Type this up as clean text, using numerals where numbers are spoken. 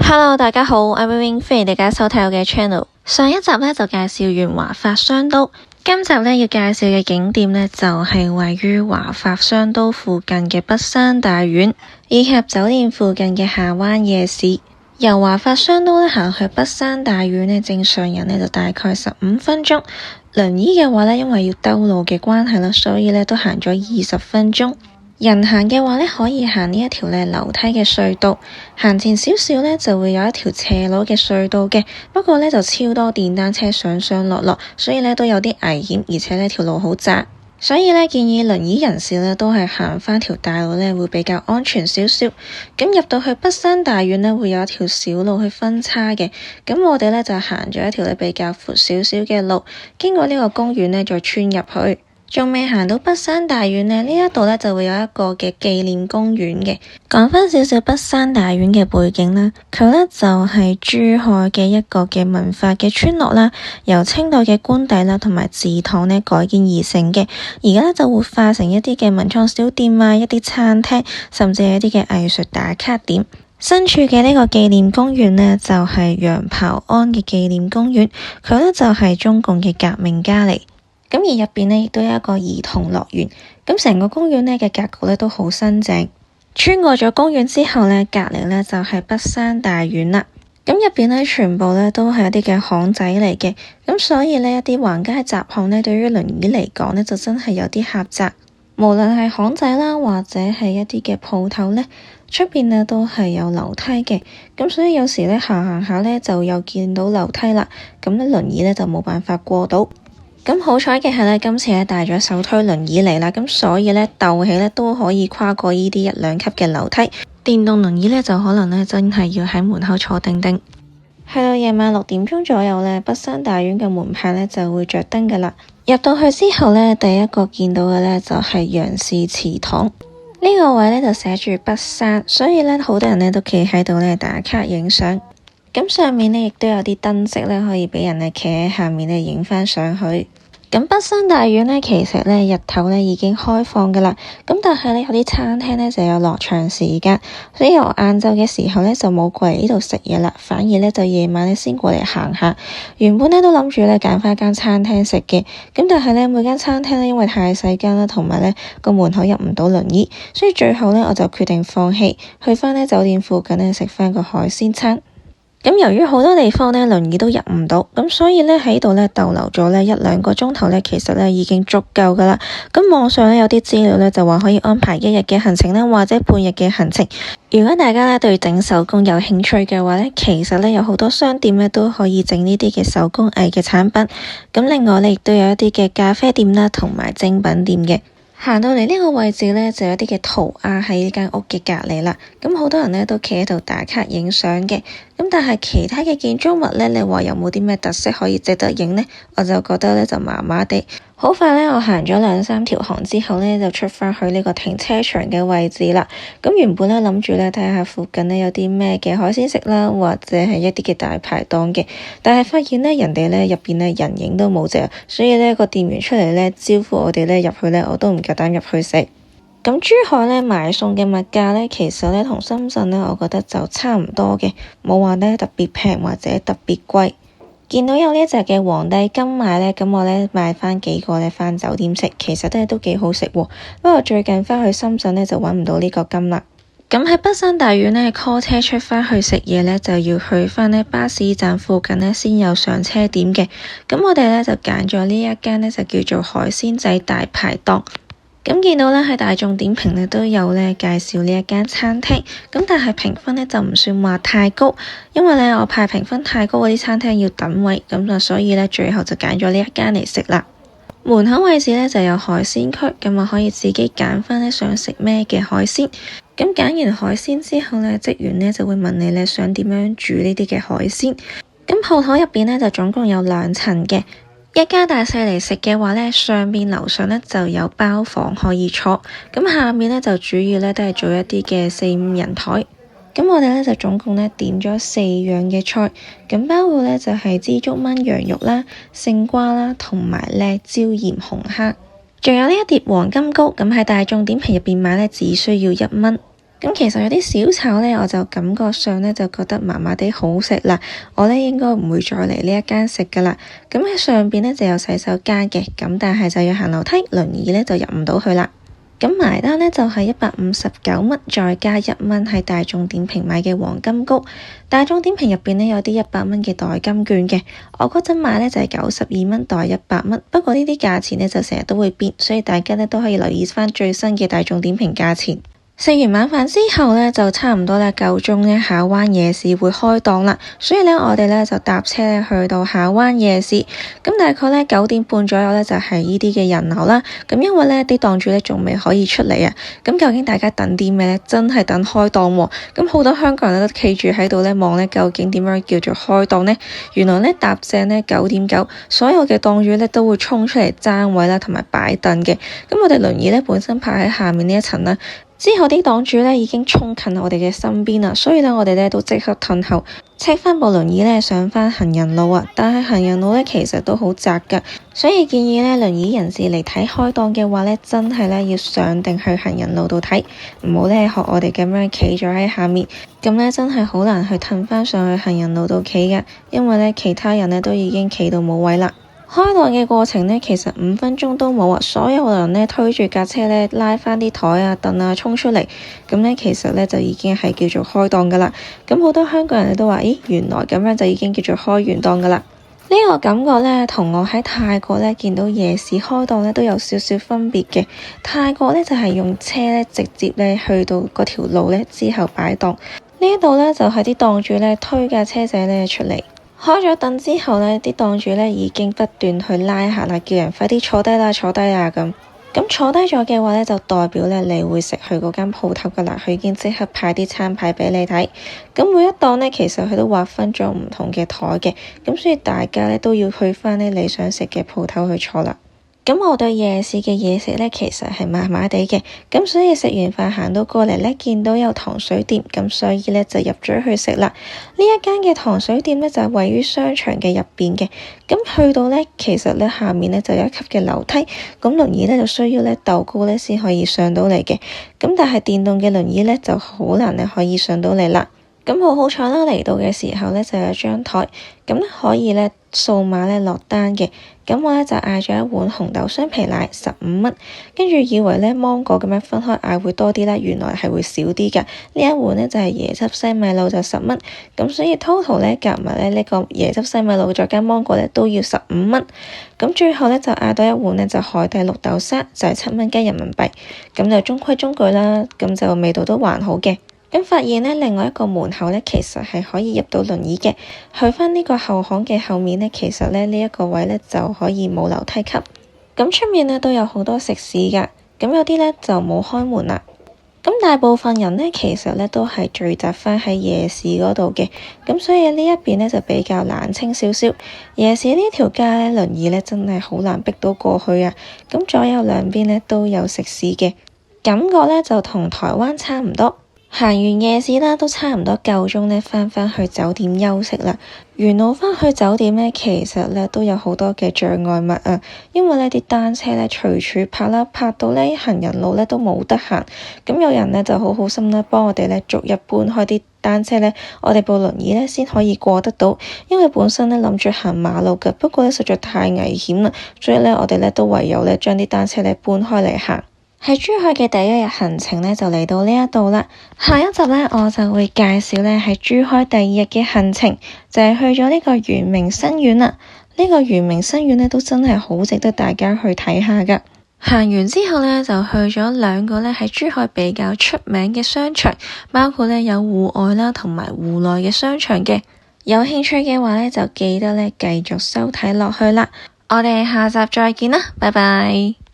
Hello，大家好，我係 Wing，歡迎大家收睇我嘅 channel。上一集呢就介紹完華發雙都，今集呢要介紹嘅景點呢就係位於華發雙都附近嘅北山大院，以及酒店附近嘅下灣夜市。由華發雙都呢行去北山大院呢，正常人呢就大概15分鐘，輪椅嘅話呢，因為要兜路嘅關係啦，所以呢都行咗20分鐘。人行嘅話呢，可以行呢一條呢樓梯嘅隧道，行前少少呢就會有一條斜路嘅隧道嘅，不過呢就超多電單車上上落落，所以呢都有啲危險，而且呢條路好窄，所以呢建議輪椅人士呢都係行返條大路呢會比較安全少少。咁入到去北山大院呢，會有一條小路去分叉嘅，咁我哋呢就行咗一條呢比較闊少少嘅路，經過呢個公園呢再穿入去。仲未行到北山大院呢，呢一度呢就會有一個嘅紀念公園嘅。講返少少北山大院嘅背景啦，佢呢就係珠海嘅一個嘅文化嘅村落啦，由清代嘅官邸啦同埋祠堂呢改建而成嘅。而家呢就活化成一啲嘅文創小店啊，一啲餐廳，甚至係一啲嘅藝術打卡點。身處嘅呢個紀念公園呢，就係楊炮安嘅紀念公園，佢呢就係中共嘅革命家嚟。咁而入邊呢，亦都有一個兒童樂園。咁成個公園呢嘅格局呢都好新淨。穿過咗公園之後呢，隔籬呢就係北山大院啦。咁入邊呢，全部呢都係一啲嘅巷仔嚟嘅。咁所以呢，一啲橫街雜巷呢，對於輪椅嚟講呢，就真係有啲狹窄。無論係巷仔啦，或者係一啲嘅鋪頭呢，出邊呢都係有樓梯嘅。咁所以有時呢，行下呢，就又見到樓梯啦。咁呢，輪椅呢就冇辦法過到。咁好彩嘅係呢，今次呢帶咗手推輪椅嚟啦，咁所以呢，鬥起呢都可以跨過呢啲1、2級嘅樓梯。電動輪椅呢就可能呢真係要喺門口坐定定。去到夜晚6點鐘左右呢，北山大院嘅門牌呢就會着燈噶啦。入到去之後呢，第一個見到嘅呢就係楊氏祠堂。呢個位呢就寫住北山，所以呢好多人呢都企喺度呢打卡影相。咁上面呢亦都有啲燈飾呢，可以俾人呢企喺下面呢影返上去。咁北山大院呢，其實呢日頭呢已經開放噶啦，咁但係呢，有啲餐廳呢就有落場時間，所以我晏晝嘅時候呢就冇過嚟呢度食嘢啦，反而呢就夜晚呢先過嚟行下。原本呢都諗住呢揀返間餐廳食嘅，咁但係呢每間餐廳呢因為太細間啦，同埋呢個門口入唔到輪椅，所以最後呢我就決定放棄，去返呢酒店附近呢食返個海鮮餐。咁由於好多地方呢輪椅都入唔到，咁所以呢喺度呢逗留咗呢1、2個鐘頭呢，其實呢已經足夠噶啦。咁網上呢有啲資料呢就話可以安排1日嘅行程啦，或者半日嘅行程。如果大家呢對整手工有興趣嘅話呢，其實呢有好多商店呢都可以整呢啲嘅手工藝嘅產品。咁另外呢亦都有一啲嘅咖啡店啦，同埋精品店嘅。行到嚟呢個位置呢，就有啲嘅塗鴉喺呢間屋嘅隔籬啦。咁好多人呢都企喺度打卡影相嘅。咁但係其他嘅建築物呢，你話有冇啲咩特色可以值得影呢？我就覺得呢就麻麻地。好快呢，我行咗2、3條巷之後呢，就出返去呢個停車場嘅位置啦。咁原本呢諗住呢睇下附近呢有啲咩嘅海鮮食啦，或者係一啲嘅大排檔嘅，但係發現呢人哋呢入邊呢人影都冇隻，所以呢個店員出嚟呢招呼我哋呢入去呢，我都唔夠膽入去食。咁珠海呢買餸嘅物價呢，其實呢同深圳呢，我覺得就差唔多嘅，冇話呢特別平或者特別貴。見到有呢隻嘅皇帝金賣呢，咁我呢買返幾個呢返酒店食，其實都幾好食喎。不過最近返去深圳呢，就揾唔到呢個金啦。咁喺北山大院呢 call 車出返去食嘢呢，就要去返呢巴士站附近呢先有上車點嘅。咁我哋呢就揀咗呢一間呢，就叫做海鮮仔大排檔。咁見到呢喺大眾點評呢都有呢介紹呢一間餐廳，咁但係評分呢就唔算話太高，因為呢我怕評分太高嗰啲餐廳要等位，咁就所以呢最後就揀咗呢一間嚟食啦。門口位置呢就有海鮮區，咁我可以自己揀返呢想食咩嘅海鮮。咁揀完海鮮之後呢，職員呢就會問你呢想點樣煮呢啲嘅海鮮。咁鋪頭入邊呢就總共有2層嘅。一家大細嚟食嘅話呢，上面樓上呢就有包房可以坐，咁下面呢就主要呢都係做一啲嘅4、5人台。咁我哋呢就總共呢點咗4樣嘅菜，咁包括呢就係枝竹炆羊肉啦、勝瓜啦，同埋呢椒鹽紅蝦，仲有呢一碟黃金糕。咁喺大眾點評入邊買呢，只需要1蚊。咁其實有啲小炒呢，我就感覺上呢，就覺得麻麻地好食啦，我呢應該唔會再嚟呢一間食噶啦。咁喺上邊呢就有洗手間嘅，咁但係就要行樓梯，輪椅呢就入唔到去啦。咁埋單呢就係159蚊，再加1蚊喺大眾點評買嘅黃金糕。大眾點評入邊呢有啲100蚊嘅代金券嘅，我嗰陣買呢就係92蚊代100蚊。不過呢啲價錢呢就成日都會變，所以大家呢都可以留意翻最新嘅大眾點評價錢。食完晚飯之後呢，就差唔多呢夠鐘呢，下灣夜市會開檔啦，所以呢，我哋呢就搭車呢去到下灣夜市，咁大概呢9點半左右呢，就係呢啲嘅人流啦。咁因為呢啲檔主呢仲未可以出嚟啊，咁究竟大家等啲咩呢？真係等開檔喎。咁好多香港人都企住喺度呢望呢，究竟點樣叫做開檔呢？原來呢，搭正呢9點9，所有嘅檔主呢都會衝出嚟爭位啦，同埋擺凳嘅。咁我哋輪椅呢本身排喺下面呢一層啦。之後啲檔主呢已經衝近我哋嘅身邊啦，所以呢，我哋呢都即刻褪後，車翻部輪椅呢上翻行人路啊！但係行人路呢其實都好窄噶，所以建議呢輪椅人士嚟睇開檔嘅話呢，真係呢要上定去行人路度睇，唔好呢學我哋咁樣企咗喺下面，咁呢真係好難去褪翻上去行人路度企噶，因為呢其他人呢都已經企到冇位啦。開檔嘅過程呢，其實5分鐘都冇啊！所有人呢推住架車呢，拉翻啲台啊、凳啊，衝出嚟，咁呢，其實呢就已經係叫做開檔噶啦。咁好多香港人都話：咦，原來咁樣就已經叫做開完檔噶啦。呢個感覺呢，同我喺泰國呢見到夜市開檔呢都有少少分別嘅。泰國呢就係用車呢直接呢去到嗰條路呢之後擺檔，呢度呢就係啲檔主呢推架車仔呢出嚟。開咗凳之後呢，啲檔主呢已經不斷去拉客啦，叫人快啲坐低啦，坐低啦咁。咁坐低咗嘅話呢，就代表呢你會食去嗰間鋪頭噶啦，佢已經即刻派啲餐牌俾你睇。咁每一檔呢，其實佢都劃分咗唔同嘅台嘅，咁所以大家呢都要去翻呢你想食嘅鋪頭去坐啦。咁我對夜市嘅嘢食呢，其實係麻麻地嘅，咁所以食完飯行到過嚟呢，見到有糖水店，咁所以呢，就入咗去食啦。呢一間嘅糖水店呢，就係位於商場嘅入邊嘅，咁去到呢，其實呢，下面呢就有一級嘅樓梯，咁輪椅呢，就需要呢鬥高呢先可以上到嚟嘅，咁但係電動嘅輪椅呢，就好難呢可以上到嚟啦。咁好彩啦，嚟到嘅時候呢，就有張台，咁可以呢掃碼呢落單嘅。咁我呢就嗌咗一碗紅豆雙皮奶15蚊，跟住以為呢芒果咁樣分開嗌會多啲啦，原來係會少啲㗎。呢一碗呢就係椰汁西米露就10蚊，咁所以 total 呢夾埋呢個椰汁西米露再加芒果呢都要15蚊。咁最後呢就嗌到一碗呢就海底綠豆沙，就係7蚊雞人民幣，咁就中規中矩啦，咁就味道都還好嘅。咁發現呢，另外一個門口呢，其實係可以入到輪椅嘅。去返呢個後巷嘅後面呢，其實呢一個位呢就可以冇樓梯級。咁出面呢都有好多食肆㗎，咁有啲呢就冇開門啦。咁大部分人呢，其實呢都係聚集返喺夜市嗰度嘅，咁所以呢一邊呢就比較冷清少少。夜市呢條街呢，輪椅呢真係好難逼到過去啊。咁左右兩邊呢都有食肆嘅，感覺呢就同台灣差唔多。行完夜市啦，都差唔多夠鐘呢，返去酒店休息啦。沿路返去酒店呢，其實呢都有好多嘅障礙物啊，因為呢啲單車呢隨處泊啦，泊到呢行人路呢都冇得行。咁有人呢就好好心啦，幫我哋呢逐日搬開啲單車呢，我哋部輪椅呢先可以過得到。因為本身呢諗住行馬路㗎，不過呢實在太危險啦，所以呢我哋呢都唯有呢將啲單車呢搬開嚟行。喺珠海嘅第一日行程呢，就嚟到呢一度啦。下一集呢，我就會介紹呢喺珠海第2日嘅行程，就係去咗呢個圓明新苑啦。呢個圓明新苑呢，都真係好值得大家去睇下噶。行完之後呢，就去咗2個呢喺珠海比較出名嘅商場，包括呢有戶外啦同埋戶內嘅商場嘅。有興趣嘅話呢，就記得呢繼續收睇落去啦。我哋下集再見啦，拜拜。